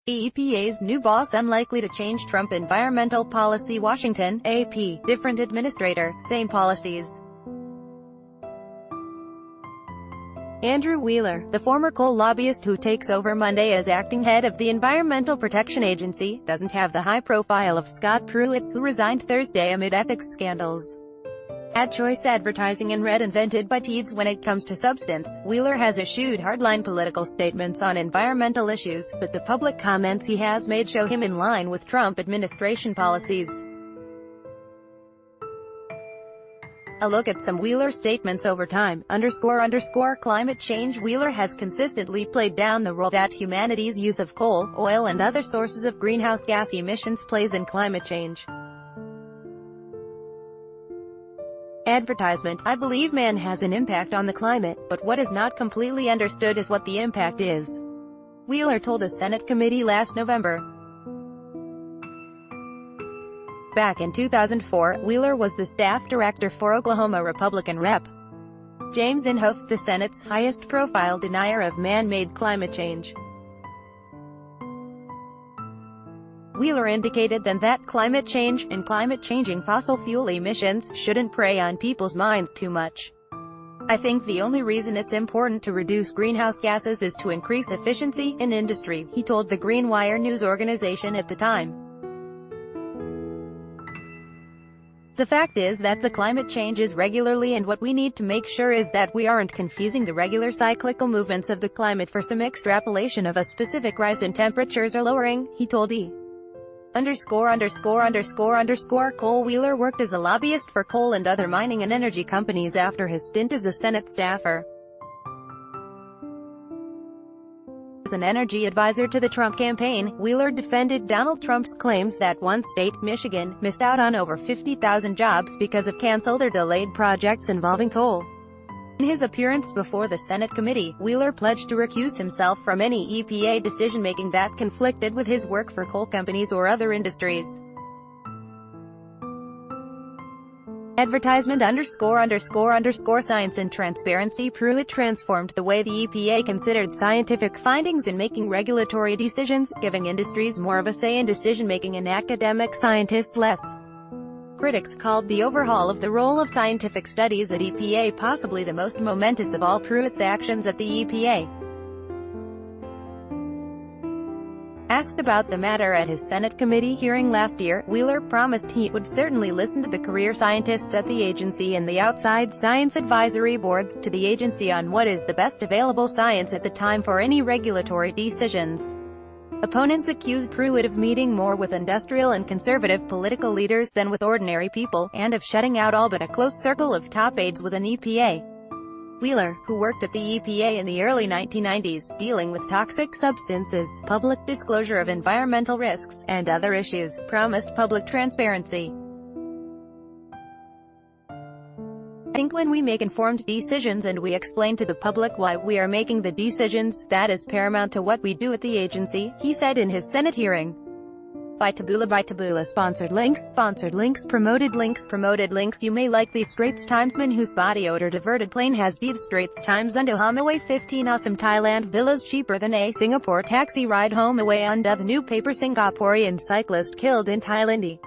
EPA's new boss unlikely to change Trump environmental policy. Washington, AP, different administrator, same policies. Andrew Wheeler, the former coal lobbyist who takes over Monday as acting head of the Environmental Protection Agency, doesn't have the high profile of Scott Pruitt, who resigned Thursday amid ethics scandals. Ad choice advertising and red invented by Teeds. When it comes to substance, Wheeler has issued hardline political statements on environmental issues, but the public comments he has made show him in line with Trump administration policies. A look at some Wheeler statements over time. Climate change. Wheeler has consistently played down the role that humanity's use of coal, oil and other sources of greenhouse gas emissions plays in climate change. Advertisement. I believe man has an impact on the climate, but what is not completely understood is what the impact is, Wheeler told a Senate committee last November. Back in 2004, Wheeler was the staff director for Oklahoma Republican Rep. James Inhofe, the Senate's highest-profile denier of man-made climate change. Wheeler indicated then that climate change, and climate-changing fossil fuel emissions, shouldn't prey on people's minds too much. I think the only reason it's important to reduce greenhouse gases is to increase efficiency in industry, he told the Green Wire news organization at the time. The fact is that the climate changes regularly, and what we need to make sure is that we aren't confusing the regular cyclical movements of the climate for some extrapolation of a specific rise in temperatures or lowering, he told Coal. Wheeler worked as a lobbyist for coal and other mining and energy companies after his stint as a Senate staffer. As an energy advisor to the Trump campaign, Wheeler defended Donald Trump's claims that one state, Michigan, missed out on over 50,000 jobs because of canceled or delayed projects involving coal. In his appearance before the Senate committee, Wheeler pledged to recuse himself from any EPA decision-making that conflicted with his work for coal companies or other industries. Advertisement. Science and transparency. Pruitt transformed the way the EPA considered scientific findings in making regulatory decisions, giving industries more of a say in decision-making and academic scientists less. Critics called the overhaul of the role of scientific studies at EPA possibly the most momentous of all Pruitt's actions at the EPA. Asked about the matter at his Senate committee hearing last year, Wheeler promised he would certainly listen to the career scientists at the agency and the outside science advisory boards to the agency on what is the best available science at the time for any regulatory decisions. Opponents accused Pruitt of meeting more with industrial and conservative political leaders than with ordinary people, and of shutting out all but a close circle of top aides within EPA. Wheeler, who worked at the EPA in the early 1990s, dealing with toxic substances, public disclosure of environmental risks, and other issues, promised public transparency. I think when we make informed decisions and we explain to the public why we are making the decisions, that is paramount to what we do at the agency, he said in his Senate hearing. By Taboola. Sponsored links. Promoted links. You may like the Straits Timesman whose body odor diverted plane has the Straits Times and Hamaway 15 awesome Thailand villas cheaper than a Singapore taxi ride home away under the new paper. Singaporean cyclist killed in Thailand.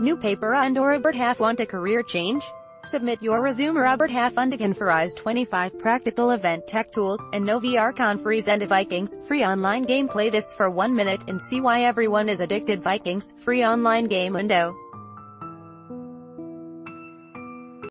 New paper and Robert Half want a career change? Submit your resume. Robert Half Undeconferized 25 practical event tech tools, and no VR conferees and Vikings, free online game. Play this for 1 minute, and see why everyone is addicted. Vikings, free online game window.